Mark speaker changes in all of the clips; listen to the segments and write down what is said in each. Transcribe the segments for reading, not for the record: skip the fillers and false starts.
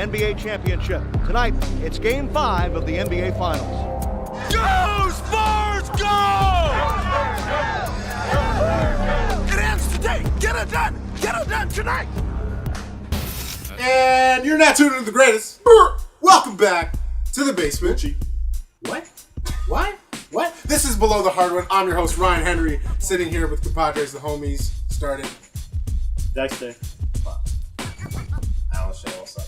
Speaker 1: NBA championship. Tonight, it's Game 5 of the NBA Finals.
Speaker 2: Go, Spurs, go! It ends today. Get it done. Get it done tonight.
Speaker 3: And you're not tuning to the greatest. Welcome back to the basement. What? This is Below the Hardwood. I'm your host, Ryan Henry, sitting here with compadres, the homies. Started.
Speaker 4: Dexter.
Speaker 3: Alan Shea, what's up?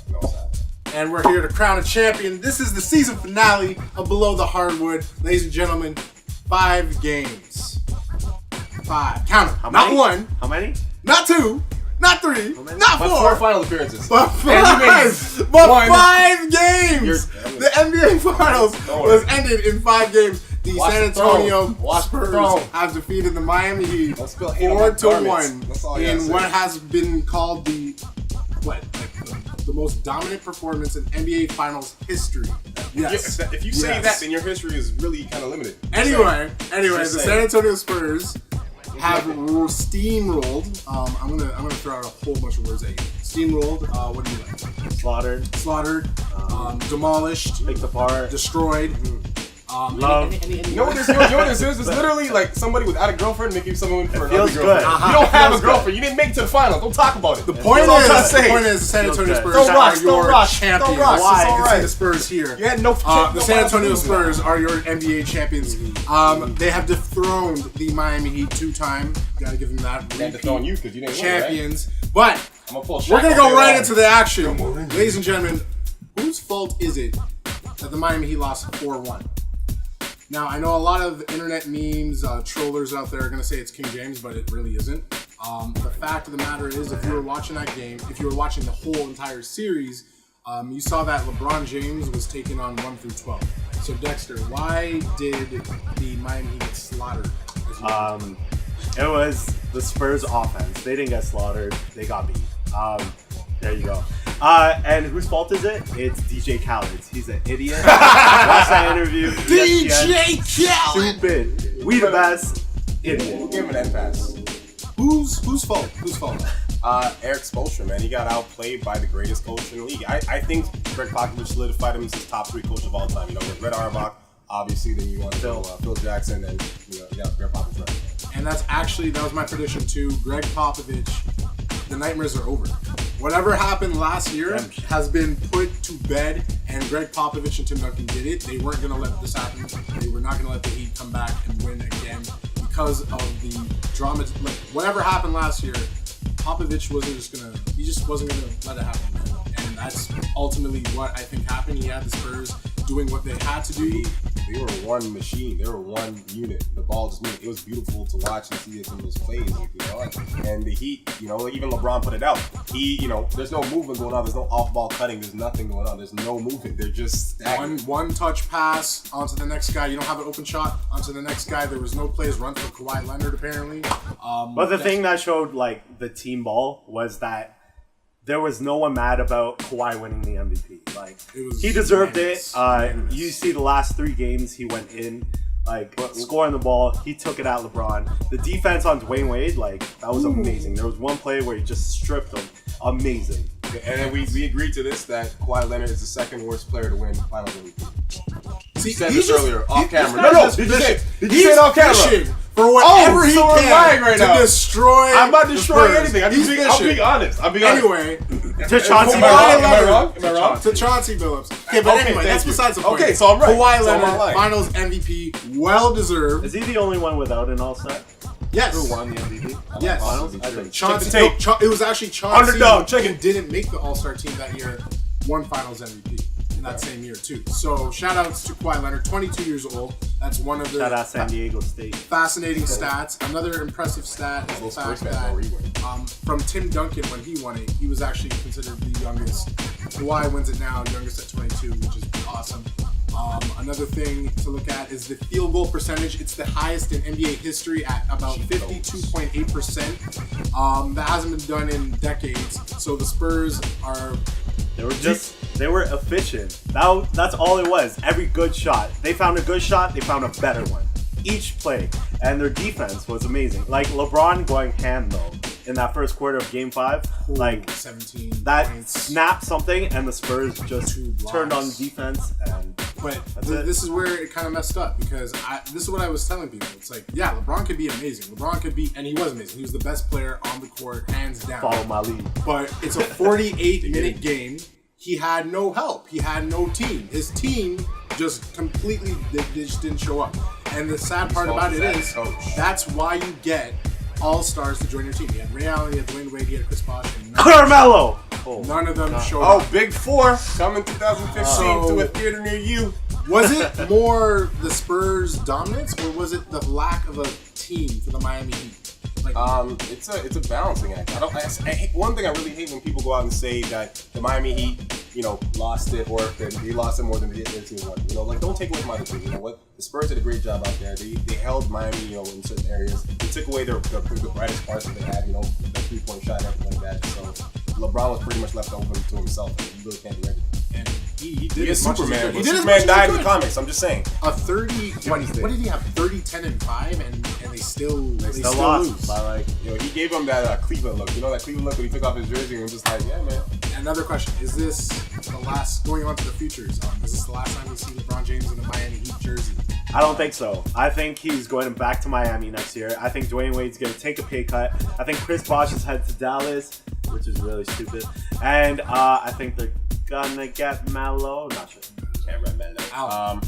Speaker 3: And we're here to crown a champion. This is the season finale of Below the Hardwood. Ladies and gentlemen, 5 games. 5. Count them. Not 1.
Speaker 4: How many?
Speaker 3: Not 2. Not 3. Not 4.
Speaker 5: 4 final appearances.
Speaker 3: But 5. But 5 games. The NBA Finals was ended in 5 games. The San Antonio Spurs have defeated the Miami Heat 4-1 in what has been called the most dominant performance in NBA Finals history. Yes.
Speaker 5: If you say that, then your history is really kind of limited.
Speaker 3: Anyway, the San Antonio Spurs have steamrolled. I'm gonna throw out a whole bunch of words at you. Steamrolled. What do you like? Slaughtered. Demolished.
Speaker 4: Picked apart.
Speaker 3: Destroyed.
Speaker 4: Love.
Speaker 5: You know what this is? It's literally like somebody without a girlfriend making someone for another
Speaker 4: feels
Speaker 5: girlfriend.
Speaker 4: good.
Speaker 5: You don't have a girlfriend. You didn't make it to the final. Don't talk about it.
Speaker 3: The point is, the San Antonio Spurs are your champions.
Speaker 5: Why?
Speaker 3: You can see the Spurs here.
Speaker 5: You had no.
Speaker 3: The San Antonio Spurs are your NBA champions. They have dethroned the Miami Heat 2-time. Gotta give them that.
Speaker 5: Can't dethrone you because you didn't
Speaker 3: champions. But
Speaker 5: we're
Speaker 3: gonna go right into the action, ladies and gentlemen. Whose fault is it that the Miami Heat lost 4-1? Now, I know a lot of internet memes, trollers out there are going to say it's King James, but it really isn't. The fact of the matter is, if you were watching that game, if you were watching the whole entire series, you saw that LeBron James was taken on 1 through 12. So, Dexter, why did the Miami Heat get slaughtered?
Speaker 4: It was the Spurs offense. They didn't get slaughtered. They got beat. There you go. And whose fault is it? It's DJ Khaled's. He's an idiot. Watch that interview.
Speaker 3: DJ Khaled!
Speaker 4: Stupid. We the best. Idiot.
Speaker 5: Give him that pass.
Speaker 3: Whose fault?
Speaker 5: Eric Spoelstra, man. He got outplayed by the greatest coach in the league. I think Greg Popovich solidified him as his top 3 coach of all time. You know, with Red Auerbach, obviously, then you want to go Phil Jackson, and Greg Popovich. Right.
Speaker 3: And that was my prediction too. Greg Popovich, the nightmares are over. Whatever happened last year has been put to bed, and Greg Popovich and Tim Duncan did it. They weren't going to let this happen. They were not going to let the Heat come back and win again because of the drama. Like, whatever happened last year, Popovich he just wasn't going to let it happen. And that's ultimately what I think happened. He had the Spurs doing what they had to do.
Speaker 5: They were one machine. They were one unit. The ball just moved. It was beautiful to watch and see some of those plays. And the Heat, even LeBron put it out. There's no movement going on. There's no off-ball cutting. There's nothing going on. There's no movement. They're just stagnant.
Speaker 3: One touch pass onto the next guy. You don't have an open shot onto the next guy. There was no plays run for Kawhi Leonard apparently.
Speaker 4: But the thing that showed the team ball was that there was no one mad about Kawhi winning the MVP. He deserved it. You see the last 3 games he went in, scoring the ball. He took it at LeBron. The defense on Dwayne Wade, that was amazing. There was one play where he just stripped him. Amazing.
Speaker 5: And then we agreed to this, that Kawhi Leonard is the 2nd worst player to win Finals MVP.
Speaker 3: See,
Speaker 5: you said this earlier, off camera.
Speaker 3: Did you say
Speaker 5: it off camera?
Speaker 3: For whatever he can
Speaker 5: right
Speaker 3: to
Speaker 5: now.
Speaker 3: destroy.
Speaker 5: I'm not destroying anything. I'm being honest.
Speaker 3: Anyway,
Speaker 4: to Chauncey
Speaker 5: Am I wrong?
Speaker 3: To Chauncey Billups. Okay, but anyway, that's besides the point.
Speaker 5: Okay, so I'm right.
Speaker 3: Kawhi Leonard, Finals MVP, well deserved.
Speaker 4: Is he the only one without an All-Star?
Speaker 3: Yes.
Speaker 4: Who won the MVP?
Speaker 3: Yes.
Speaker 4: Finals? I think.
Speaker 3: Chauncey, it was actually Chauncey.
Speaker 5: Underdog.
Speaker 3: Who didn't make the All-Star team that year. Won Finals MVP. That same year too. So shout outs to Kawhi Leonard, 22 years old. That's one of the
Speaker 4: shout out San Diego State.
Speaker 3: Fascinating stats. Another impressive stat is the fact that from Tim Duncan when he won it, he was actually considered the youngest. Kawhi wins it now, youngest at 22, which is awesome. Another thing to look at is the field goal percentage. It's the highest in NBA history at about 52.8%. That hasn't been done in decades. So the Spurs are...
Speaker 4: They were efficient. That's all it was. Every good shot. They found a good shot, they found a better one. Each play. And their defense was amazing. LeBron going ham though. in that first quarter of Game 5, like
Speaker 3: 17
Speaker 4: that
Speaker 3: points.
Speaker 4: snapped something, and the Spurs just turned on defense. And
Speaker 3: But this is where it kind of messed up because this is what I was telling people. It's like, yeah, LeBron could be amazing. LeBron could be, and he was amazing. He was the best player on the court, hands down.
Speaker 4: follow my lead.
Speaker 3: But it's a 48-minute game. He had no help. He had no team. His team just completely they just didn't show up. And the sad part about it is that's why you get all-stars to join your team. You had Ray Allen, you had Dwayne Wade, you had Chris Bosh, and
Speaker 4: Carmelo!
Speaker 3: none of them showed up.
Speaker 5: Oh, Big Four coming 2015 to a theater near you.
Speaker 3: Was it more the Spurs' dominance, or was it the lack of a team for the Miami Heat? Like,
Speaker 5: it's a balancing act. One thing I really hate when people go out and say that the Miami Heat, lost it, or that they lost it more than their team won. Like, don't take away from other teams. You know what? The Spurs did a great job out there. They held Miami, in certain areas. They took away the brightest parts that they had. The 3-point shot and everything like that. So LeBron was pretty much left open to himself. And he really can't do everything.
Speaker 3: and he did
Speaker 5: He is
Speaker 3: as much
Speaker 5: Superman.
Speaker 3: as he
Speaker 5: But
Speaker 3: could.
Speaker 5: Superman died in the comics. I'm just saying.
Speaker 3: A 30. What did he have? 30, 10, and 5, and they still
Speaker 4: lost
Speaker 3: lose.
Speaker 4: by
Speaker 5: He gave him that Cleveland look. That Cleveland look when he took off his jersey and was just like, yeah, man.
Speaker 3: Another question: is this the last? Going on to the futures, is this the last time we see LeBron James in a Miami Heat jersey?
Speaker 4: I don't think so. I think he's going back to Miami next year. I think Dwayne Wade's going to take a pay cut. I think Chris Bosh is headed to Dallas, which is really stupid. And I think they're gonna get Melo. Not sure.
Speaker 5: Can't remember that.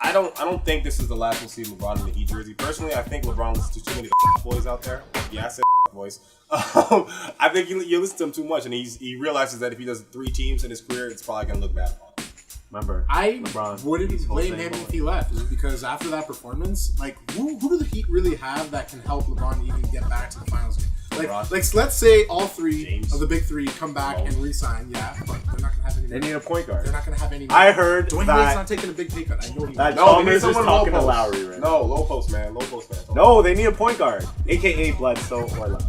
Speaker 5: I don't think this is the last we'll see LeBron in the Heat jersey. Personally, I think LeBron listens to too many boys out there. Yeah, I said boys. I think you listen to him too much, and he realizes that if he does 3 teams in his career, it's probably gonna look bad on him.
Speaker 4: Remember,
Speaker 3: I
Speaker 4: LeBron,
Speaker 3: wouldn't blame him if he left, because after that performance, like who do the Heat really have that can help LeBron even get back to the finals game? Like let's say all 3 of the big 3 come back and re-sign, yeah, but they're not gonna have any.
Speaker 4: They need a point guard.
Speaker 3: They're not gonna have any.
Speaker 4: I heard
Speaker 3: Dwayne
Speaker 4: that
Speaker 3: Wade's not taking a big pay cut. I know he.
Speaker 4: that
Speaker 5: No,
Speaker 4: Chalmers is
Speaker 5: someone
Speaker 4: talking to
Speaker 5: low post.
Speaker 4: Lowry right now.
Speaker 5: No, low post, man. Low post, man.
Speaker 4: No, they need a point guard, aka Bledsoe or Lowry.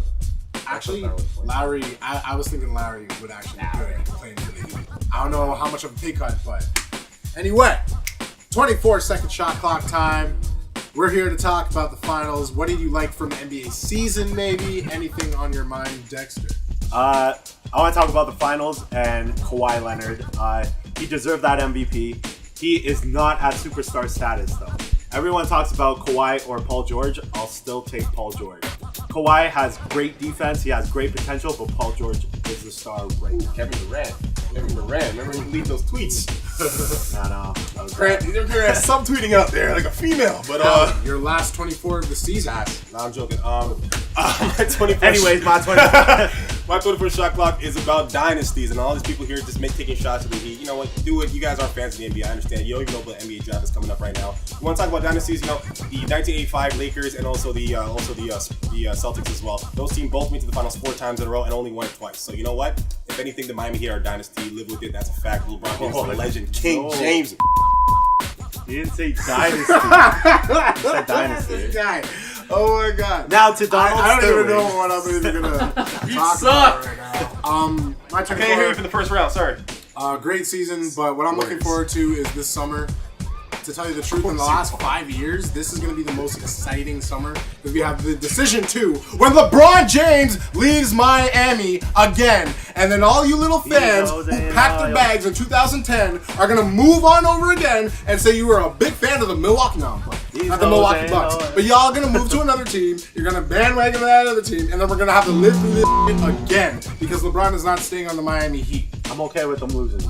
Speaker 3: Actually, Lowry, I was thinking Lowry would actually be good playing for the Heat. I don't know how much of a pay cut, but anyway, 24-second shot clock time. We're here to talk about the finals. What did you like from the NBA season, maybe? Anything on your mind, Dexter?
Speaker 4: I want to talk about the finals and Kawhi Leonard. He deserved that MVP. He is not at superstar status, though. Everyone talks about Kawhi or Paul George. I'll still take Paul George. Kawhi has great defense. He has great potential, but Paul George is the star right now.
Speaker 5: Kevin Durant. Remember he leaked those tweets.
Speaker 4: No.
Speaker 5: Grant subtweeting out there like a female, but
Speaker 3: Your last 24 of the season.
Speaker 5: No, I'm joking. My 21st.
Speaker 4: Anyways, my 20.
Speaker 5: My 21st shot clock is about dynasties, and all these people here just taking shots at the Heat. You know what? Do it. You guys aren't fans of the NBA. I understand. You don't even know what the NBA draft is coming up right now. You want to talk about dynasties? The 1985 Lakers and also the Celtics as well. Those teams both went to the finals 4 times in a row and only won it twice. So you know what? If anything, the Miami Heat are a dynasty. Live with it. That's a fact. LeBron James is a legend. King James.
Speaker 4: He didn't say dynasty. He said dynasty.
Speaker 3: This guy. Oh my God.
Speaker 4: Now to Donald
Speaker 3: I don't
Speaker 4: Sterling.
Speaker 3: even know what I'm even gonna talk about right now. My
Speaker 5: I can't hear you for the first round. Sorry.
Speaker 3: great season, but what I'm looking forward to is this summer. To tell you the truth, in the last 5 years, this is going to be the most exciting summer because we have the decision 2 when LeBron James leaves Miami again, and then all you little fans who packed their bags in 2010 are going to move on over again and say you were a big fan of the Milwaukee Bucks, but y'all going to move to another team. You're going to bandwagon that other team, and then we're going to have to live through this again because LeBron is not staying on the Miami Heat.
Speaker 4: I'm okay with them losing.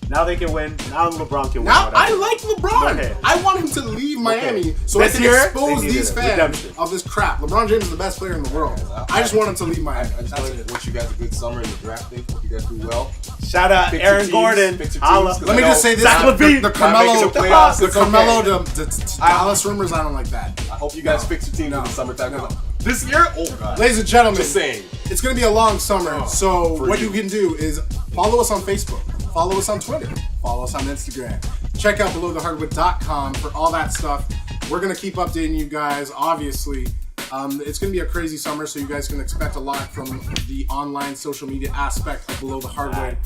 Speaker 4: Now they can win. Now LeBron can win.
Speaker 3: Now
Speaker 4: whatever.
Speaker 3: I like LeBron.
Speaker 4: Okay.
Speaker 3: I want him to leave Miami so
Speaker 4: This
Speaker 3: I can
Speaker 4: year,
Speaker 3: expose
Speaker 4: they needed
Speaker 3: these
Speaker 4: it.
Speaker 3: fans
Speaker 4: Redemption.
Speaker 3: of this crap. LeBron James is the best player in the world. I just want him to leave Miami.
Speaker 5: I just wish you guys a good summer in the drafting. Hope you guys do well.
Speaker 4: Shout out
Speaker 5: Pick your
Speaker 4: Aaron
Speaker 5: teams,
Speaker 4: Gordon.
Speaker 5: pick your
Speaker 4: Holla.
Speaker 5: teams,
Speaker 3: Let me just say this:
Speaker 4: Zach LaVine.
Speaker 3: the Carmelo,
Speaker 5: Not making the playoffs,
Speaker 3: the
Speaker 5: it's
Speaker 3: Carmelo,
Speaker 5: okay.
Speaker 3: the Dallas rumors. I don't like that.
Speaker 5: I hope you guys fix your teams in the summertime.
Speaker 3: No.
Speaker 5: This year, oh god.
Speaker 3: Ladies and gentlemen,
Speaker 5: Just saying.
Speaker 3: it's going to be a long summer. So
Speaker 5: for
Speaker 3: what
Speaker 5: you.
Speaker 3: you can do is follow us on Facebook, follow us on Twitter, follow us on Instagram. Check out belowthehardwood.com for all that stuff. We're going to keep updating you guys, obviously. It's going to be a crazy summer, so you guys can expect a lot from the online social media aspect of Below the Hardwood.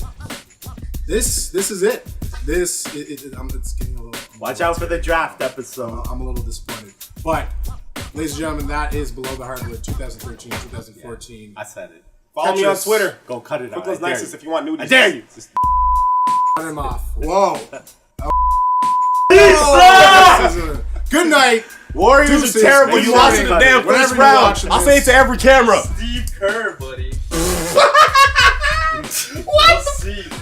Speaker 3: This is it. It's getting a little...
Speaker 4: Watch out for the draft episode.
Speaker 3: I'm a little disappointed. But Ladies and gentlemen, that is Below the Hardwood 2013-2014.
Speaker 4: I said it.
Speaker 5: Follow me on Twitter.
Speaker 4: Go cut it out.
Speaker 5: Put those nicest if you want nudies.
Speaker 4: I dare you.
Speaker 3: Cut him off. Whoa. Good night.
Speaker 5: Warriors
Speaker 3: Deuces.
Speaker 5: are terrible.
Speaker 3: Make
Speaker 5: You
Speaker 3: sure
Speaker 5: lost
Speaker 3: you-
Speaker 5: in the damn
Speaker 3: whenever
Speaker 5: first
Speaker 3: you're
Speaker 5: round.
Speaker 3: watching
Speaker 5: I'll say it
Speaker 3: this.
Speaker 5: to every camera.
Speaker 6: Steve Kerr, buddy.
Speaker 5: What?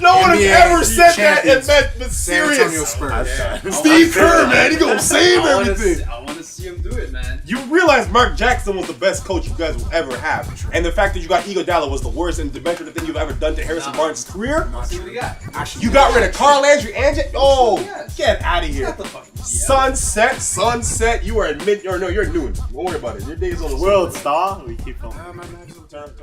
Speaker 5: No one has
Speaker 3: NBA
Speaker 5: ever said that and
Speaker 3: champions.
Speaker 5: been
Speaker 3: San Antonio
Speaker 5: serious.
Speaker 3: Spurs.
Speaker 5: Steve Kerr, man, he gonna save everything.
Speaker 6: I want to see him do it, man.
Speaker 5: You realize Mark Jackson was the best coach you guys will ever have, and the fact that you got Iguodala was the worst and demented thing you've ever done to Harrison Barnes' career.
Speaker 6: See what he got.
Speaker 5: You got rid of Carl Landry and oh,
Speaker 6: Yes.
Speaker 5: get out of here.
Speaker 6: Shut the fuck up.
Speaker 5: Sunset. You are at mid or no, you're at noon. Don't worry about it. Your day's on the
Speaker 4: World star. We keep filming.
Speaker 5: Turn it